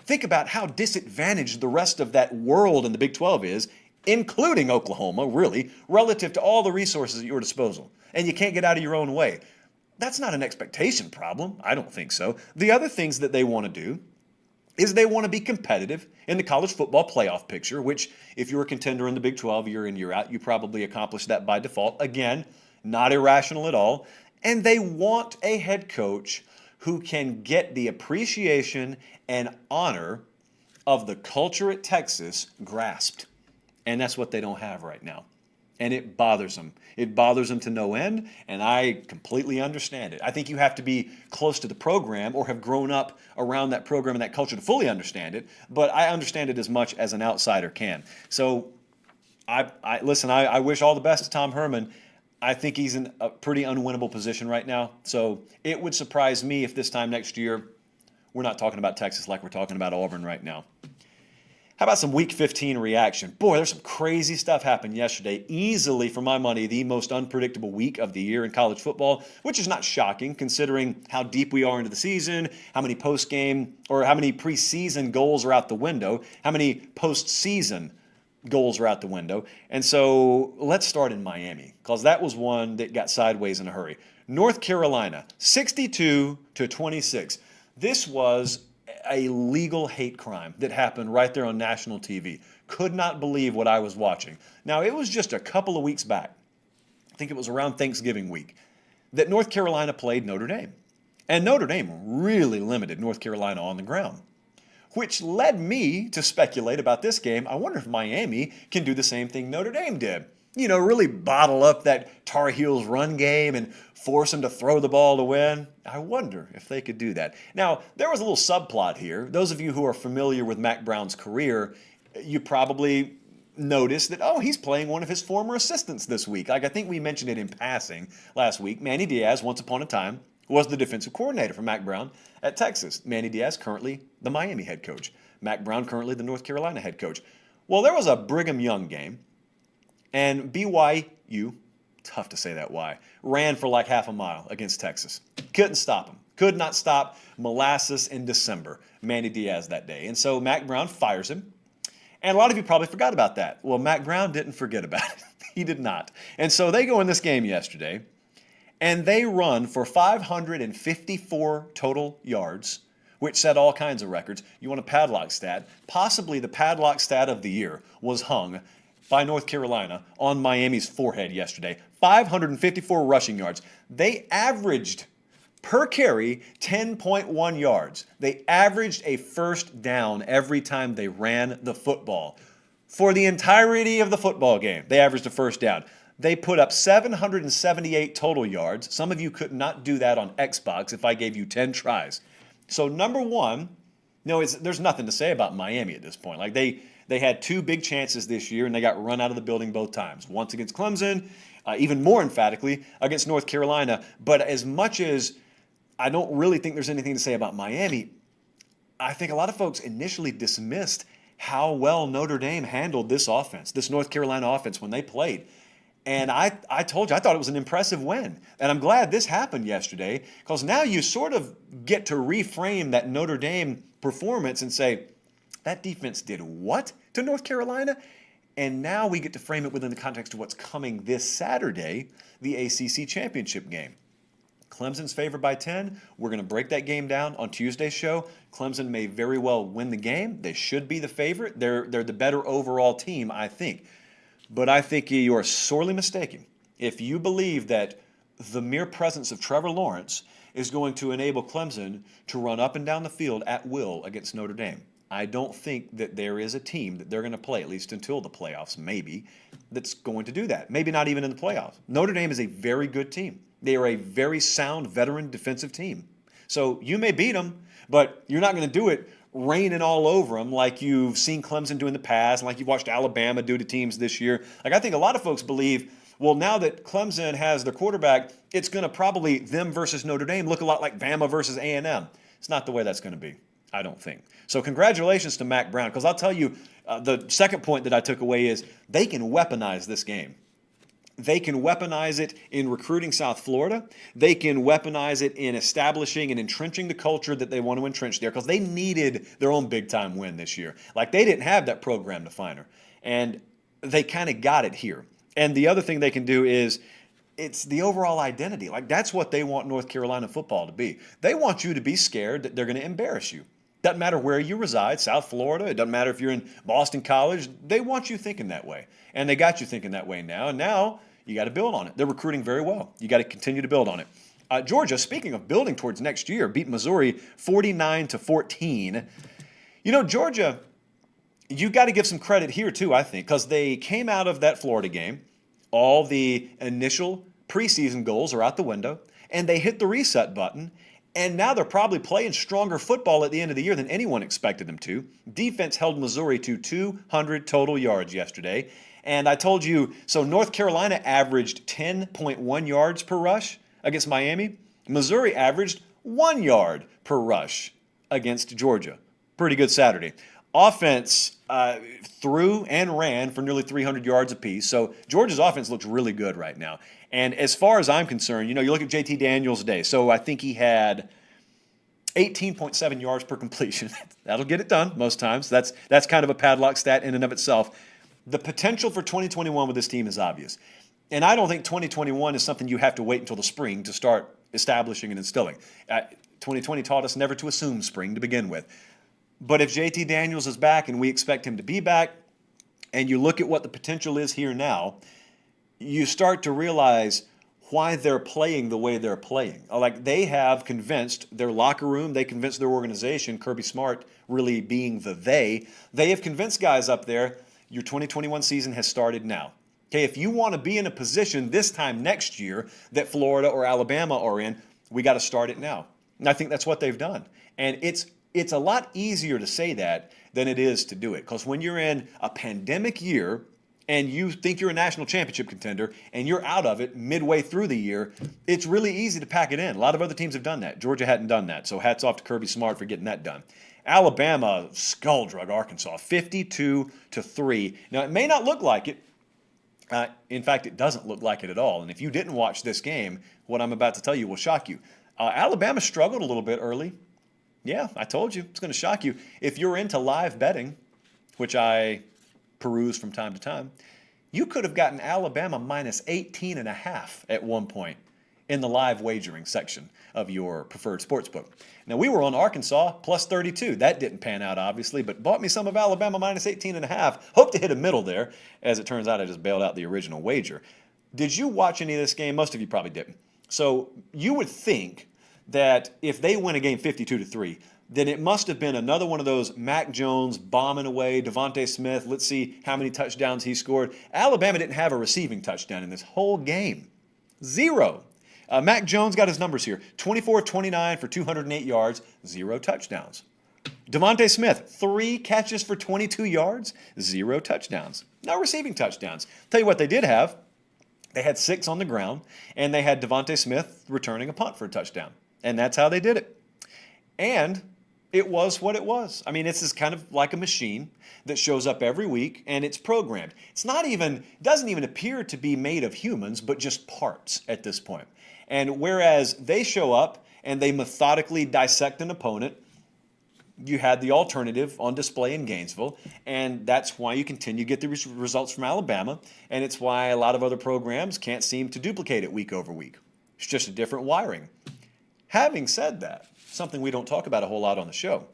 Think about how disadvantaged the rest of that world in the Big 12 is, including Oklahoma, really, relative to all the resources at your disposal. And you can't get out of your own way. That's not an expectation problem. I don't think so. The other things that they want to do is they want to be competitive in the college football playoff picture, which if you're a contender in the Big 12 year in, year out, you probably accomplish that by default. Again, not irrational at all. And they want a head coach who can get the appreciation and honor of the culture at Texas grasped. And that's what they don't have right now. And it bothers them. It bothers them to no end, and I completely understand it. I think you have to be close to the program or have grown up around that program and that culture to fully understand it, but I understand it as much as an outsider can. So, I wish all the best to Tom Herman. I think he's in a pretty unwinnable position right now, so it would surprise me if this time next year we're not talking about Texas like we're talking about Auburn right now. How about some Week 15 reaction? Boy, there's some crazy stuff happened yesterday. Easily, for my money, the most unpredictable week of the year in college football, which is not shocking considering how deep we are into the season, how many post-game or how many preseason goals are out the window, how many postseason goals are out the window. And so let's start in Miami, because that was one that got sideways in a hurry. North Carolina, 62-26. This was a legal hate crime that happened right there on national TV. Could not believe what I was watching. Now, it was just a couple of weeks back, I think it was around Thanksgiving week, that North Carolina played Notre Dame. And Notre Dame really limited North Carolina on the ground, which led me to speculate about this game. I wonder if Miami can do the same thing Notre Dame did. really bottle up that Tar Heels run game and force them to throw the ball to win. I wonder if they could do that. Now, there was a little subplot here. Those of you who are familiar with Mack Brown's career, you probably noticed that, he's playing one of his former assistants this week. Like, I think we mentioned it in passing last week. Manny Diaz, once upon a time, was the defensive coordinator for Mack Brown at Texas. Manny Diaz, currently the Miami head coach. Mack Brown, currently the North Carolina head coach. Well, there was a Brigham Young game, and BYU, tough to say that Y, ran for like half a mile against Texas. Couldn't stop him. Could not stop molasses in December, Manny Diaz that day. And so Mack Brown fires him. And a lot of you probably forgot about that. Well, Mack Brown didn't forget about it. He did not. And so they go in this game yesterday, and they run for 554 total yards, which set all kinds of records. You want a padlock stat? Possibly the padlock stat of the year was hung by North Carolina on Miami's forehead yesterday. 554 rushing yards. They averaged per carry 10.1 yards. They averaged a first down every time they ran the football. For the entirety of the football game, they averaged a first down. They put up 778 total yards. Some of you could not do that on Xbox if I gave you 10 tries. So number one, there's nothing to say about Miami at this point. Like they had two big chances this year, and they got run out of the building both times. Once against Clemson, even more emphatically against North Carolina. But as much as I don't really think there's anything to say about Miami, I think a lot of folks initially dismissed how well Notre Dame handled this offense, this North Carolina offense when they played. And I told you, I thought it was an impressive win. And I'm glad this happened yesterday, because now you sort of get to reframe that Notre Dame performance and say, that defense did what to North Carolina? And now we get to frame it within the context of what's coming this Saturday, the ACC championship game. Clemson's favored by 10. We're going to break that game down on Tuesday's show. Clemson may very well win the game. They should be the favorite. They're the better overall team, I think. But I think you are sorely mistaken if you believe that the mere presence of Trevor Lawrence is going to enable Clemson to run up and down the field at will against Notre Dame. I don't think that there is a team that they're going to play, at least until the playoffs, maybe, that's going to do that. Maybe not even in the playoffs. Notre Dame is a very good team. They are a very sound veteran defensive team. So you may beat them, but you're not going to do it raining all over them like you've seen Clemson do in the past, and like you've watched Alabama do to teams this year. Like, I think a lot of folks believe, well, now that Clemson has their quarterback, it's going to probably, them versus Notre Dame, look a lot like Bama versus A&M. It's not the way that's going to be, I don't think. So congratulations to Mack Brown, because I'll tell you, the second point that I took away is they can weaponize this game. They can weaponize it in recruiting South Florida. They can weaponize it in establishing and entrenching the culture that they want to entrench there, because they needed their own big-time win this year. Like, they didn't have that program definer, and they kind of got it here. And the other thing they can do is it's the overall identity. Like, that's what they want North Carolina football to be. They want you to be scared that they're going to embarrass you. Doesn't matter where you reside, South Florida, it doesn't matter if you're in Boston College. They want you thinking that way, and they got you thinking that way now. And now you got to build on it. They're recruiting very well. You got to continue to build on it. Georgia, speaking of building towards next year, beat Missouri 49-14. Georgia, you got to give some credit here too, I think, because they came out of that Florida game. All the initial preseason goals are out the window, and they hit the reset button. And now they're probably playing stronger football at the end of the year than anyone expected them to. Defense held Missouri to 200 total yards yesterday. And I told you, so North Carolina averaged 10.1 yards per rush against Miami. Missouri averaged 1 yard per rush against Georgia. Pretty good Saturday. Offense threw and ran for nearly 300 yards apiece. So Georgia's offense looks really good right now. And as far as I'm concerned, you look at JT Daniels' day. So I think he had 18.7 yards per completion. That'll get it done most times. That's kind of a padlock stat in and of itself. The potential for 2021 with this team is obvious. And I don't think 2021 is something you have to wait until the spring to start establishing and instilling. 2020 taught us never to assume spring to begin with. But if JT Daniels is back, and we expect him to be back, and you look at what the potential is here now, you start to realize why they're playing the way they're playing. Like, they have convinced their locker room, they convinced their organization, Kirby Smart really being the they have convinced guys up there, your 2021 season has started now. Okay, if you want to be in a position this time next year that Florida or Alabama are in, we got to start it now. And I think that's what they've done. And it's a lot easier to say that than it is to do it. Because when you're in a pandemic year and you think you're a national championship contender and you're out of it midway through the year, it's really easy to pack it in. A lot of other teams have done that. Georgia hadn't done that. So hats off to Kirby Smart for getting that done. Alabama skull drug Arkansas 52-3. Now, it may not look like it. In fact, it doesn't look like it at all. And if you didn't watch this game, what I'm about to tell you will shock you. Alabama struggled a little bit early. Yeah, I told you. It's going to shock you. If you're into live betting, which I peruse from time to time, you could have gotten Alabama minus 18.5 at one point in the live wagering section of your preferred sports book. Now, we were on Arkansas plus 32. That didn't pan out, obviously, but bought me some of Alabama minus 18.5. Hope to hit a middle there. As it turns out, I just bailed out the original wager. Did you watch any of this game? Most of you probably didn't. So you would think that if they win a game 52-3, then it must have been another one of those Mac Jones bombing away, Devontae Smith, let's see how many touchdowns he scored. Alabama didn't have a receiving touchdown in this whole game. Zero. Mac Jones got his numbers here. 24-29 for 208 yards, 0 touchdowns. Devontae Smith, 3 catches for 22 yards, 0 touchdowns. No receiving touchdowns. Tell you what they did have. They had 6 on the ground, and they had Devontae Smith returning a punt for a touchdown. And that's how they did it. And it was what it was. I mean, it's this kind of like a machine that shows up every week, and it's programmed. Doesn't even appear to be made of humans, but just parts at this point. And whereas they show up and they methodically dissect an opponent, you had the alternative on display in Gainesville, and that's why you continue to get the results from Alabama, and it's why a lot of other programs can't seem to duplicate it week over week. It's just a different wiring. Having said that, something we don't talk about a whole lot on the show,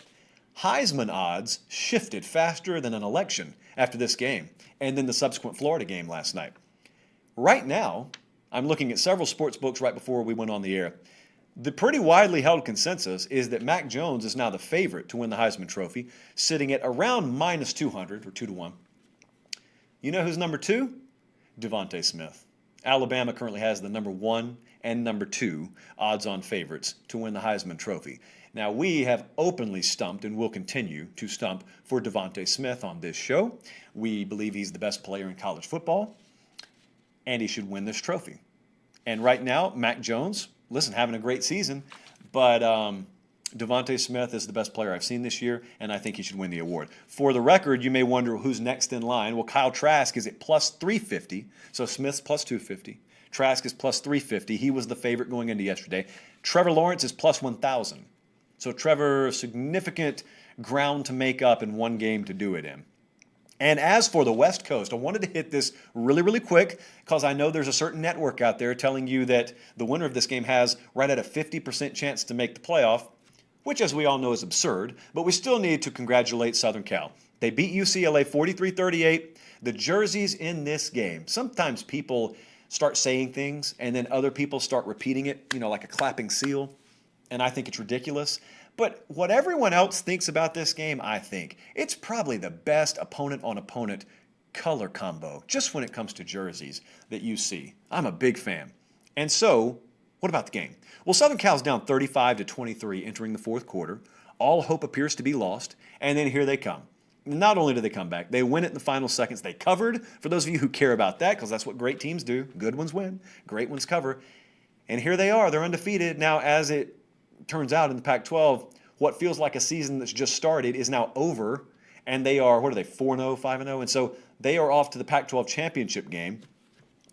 Heisman odds shifted faster than an election after this game and then the subsequent Florida game last night. Right now, I'm looking at several sports books right before we went on the air. The pretty widely held consensus is that Mac Jones is now the favorite to win the Heisman Trophy, sitting at around minus 200 or 2-1. You know who's number 2? Devontae Smith. Alabama currently has the number 1 and number 2 odds-on favorites to win the Heisman Trophy. Now, we have openly stumped and will continue to stump for Devontae Smith on this show. We believe he's the best player in college football, and he should win this trophy. And right now, Mac Jones, listen, having a great season, but Devontae Smith is the best player I've seen this year, and I think he should win the award. For the record, you may wonder who's next in line. Well, Kyle Trask is at plus 350, so Smith's plus 250. Trask is plus 350. He was the favorite going into yesterday. Trevor Lawrence is plus 1,000. So Trevor, significant ground to make up in one game to do it in. And as for the West Coast, I wanted to hit this really, really quick because I know there's a certain network out there telling you that the winner of this game has right at a 50% chance to make the playoff, which, as we all know, is absurd, but we still need to congratulate Southern Cal. They beat UCLA 43-38. The jerseys in this game, sometimes people start saying things and then other people start repeating it, like a clapping seal, and I think it's ridiculous. But what everyone else thinks about this game, I think it's probably the best opponent-on-opponent color combo, just when it comes to jerseys, that you see. I'm a big fan. And so, what about the game? Well, Southern Cal's down 35-23 entering the fourth quarter. All hope appears to be lost, and then here they come. Not only do they come back, they win it in the final seconds. They covered, for those of you who care about that, because that's what great teams do. Good ones win, great ones cover. And here they are, they're undefeated. Now, as it turns out in the Pac-12, what feels like a season that's just started is now over, and they are, 4-0, 5-0? And so they are off to the Pac-12 championship game.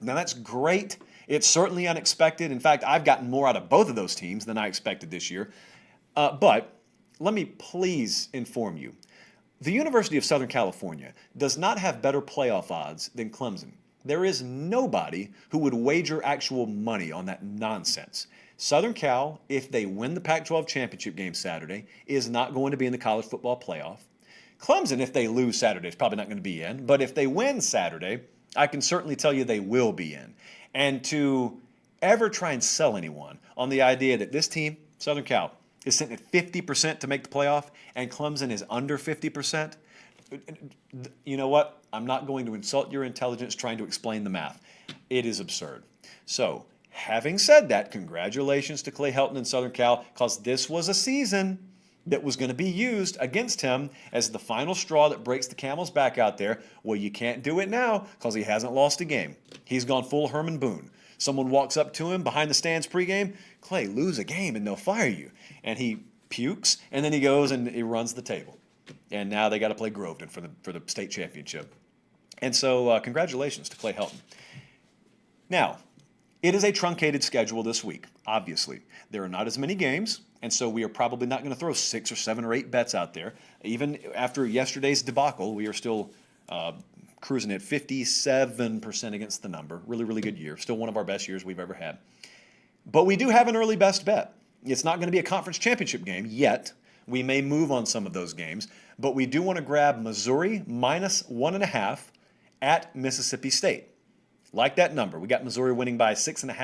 Now, that's great. It's certainly unexpected. In fact, I've gotten more out of both of those teams than I expected this year. But let me please inform you. The University of Southern California does not have better playoff odds than Clemson. There is nobody who would wager actual money on that nonsense. Southern Cal, if they win the Pac-12 championship game Saturday, is not going to be in the college football playoff. Clemson, if they lose Saturday, is probably not going to be in. But if they win Saturday, I can certainly tell you they will be in. And to ever try and sell anyone on the idea that this team, Southern Cal, is sitting at 50% to make the playoff and Clemson is under 50%, you know what? I'm not going to insult your intelligence trying to explain the math. It is absurd. So, having said that, congratulations to Clay Helton in Southern Cal, because this was a season that was going to be used against him as the final straw that breaks the camel's back out there. Well, you can't do it now because he hasn't lost a game. He's gone full Herman Boone. Someone walks up to him behind the stands pregame, Clay, lose a game and they'll fire you. And he pukes, and then he goes and he runs the table. And now they got to play Groveton for the state championship. And so congratulations to Clay Helton. Now, it is a truncated schedule this week, obviously. There are not as many games, and so we are probably not going to throw 6 or 7 or 8 bets out there. Even after yesterday's debacle, we are still cruising at 57% against the number. Really, really good year. Still one of our best years we've ever had. But we do have an early best bet. It's not going to be a conference championship game yet. We may move on some of those games, but we do want to grab Missouri minus 1.5 at Mississippi State. Like that number. We got Missouri winning by 6.5,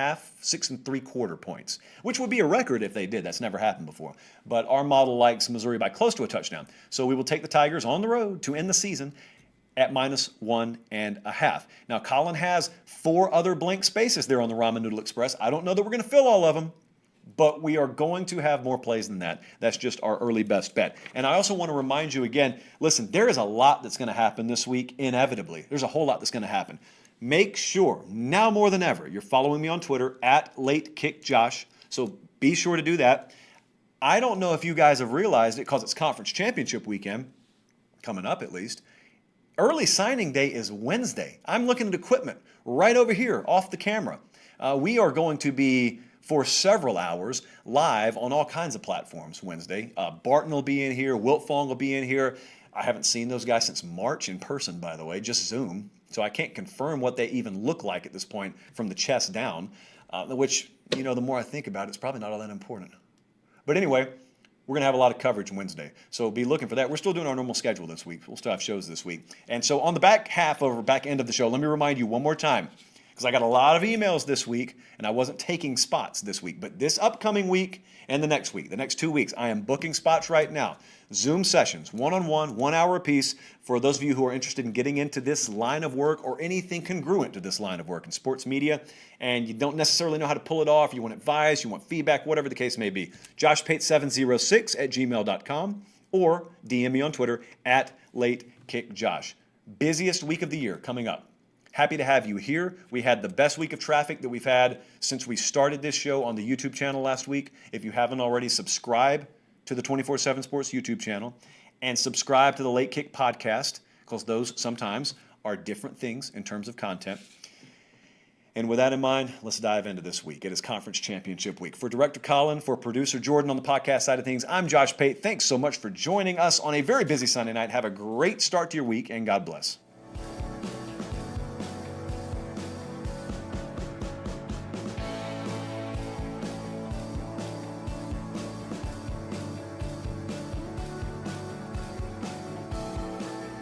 6.75 points, which would be a record if they did. That's never happened before. But our model likes Missouri by close to a touchdown. So we will take the Tigers on the road to end the season at minus 1.5. Now, Colin has 4 other blank spaces there on the Ramen Noodle Express. I don't know that we're going to fill all of them, but we are going to have more plays than that. That's just our early best bet. And I also want to remind you again, listen, there is a lot that's going to happen this week, inevitably. There's a whole lot that's going to happen. Make sure, now more than ever, you're following me on Twitter, at LateKickJosh. So be sure to do that. I don't know if you guys have realized it because it's conference championship weekend, coming up at least. Early signing day is Wednesday. I'm looking at equipment right over here off the camera. We are going to be, for several hours, live on all kinds of platforms Wednesday. Barton will be in here. Wilt Fong will be in here. I haven't seen those guys since March in person, by the way, just Zoom. So I can't confirm what they even look like at this point from the chest down, which, you know, the more I think about it, it's probably not all that important. But anyway, we're going to have a lot of coverage Wednesday. So be looking for that. We're still doing our normal schedule this week. We'll still have shows this week. And so on the back end of the show, let me remind you one more time, because I got a lot of emails this week, and I wasn't taking spots this week. But this upcoming week and the next week, the next 2 weeks, I am booking spots right now. Zoom sessions, one-on-one, 1 hour apiece, for those of you who are interested in getting into this line of work or anything congruent to this line of work in sports media, and you don't necessarily know how to pull it off, you want advice, you want feedback, whatever the case may be. JoshPate706@gmail.com or DM me on Twitter at LateKickJosh. Busiest week of the year coming up. Happy to have you here. We had the best week of traffic that we've had since we started this show on the YouTube channel last week. If you haven't already, subscribe to the 24/7 Sports YouTube channel and subscribe to the Late Kick podcast, because those sometimes are different things in terms of content. And with that in mind, let's dive into this week. It is Conference Championship Week. For Director Colin, for Producer Jordan on the podcast side of things, I'm Josh Pate. Thanks so much for joining us on a very busy Sunday night. Have a great start to your week, and God bless.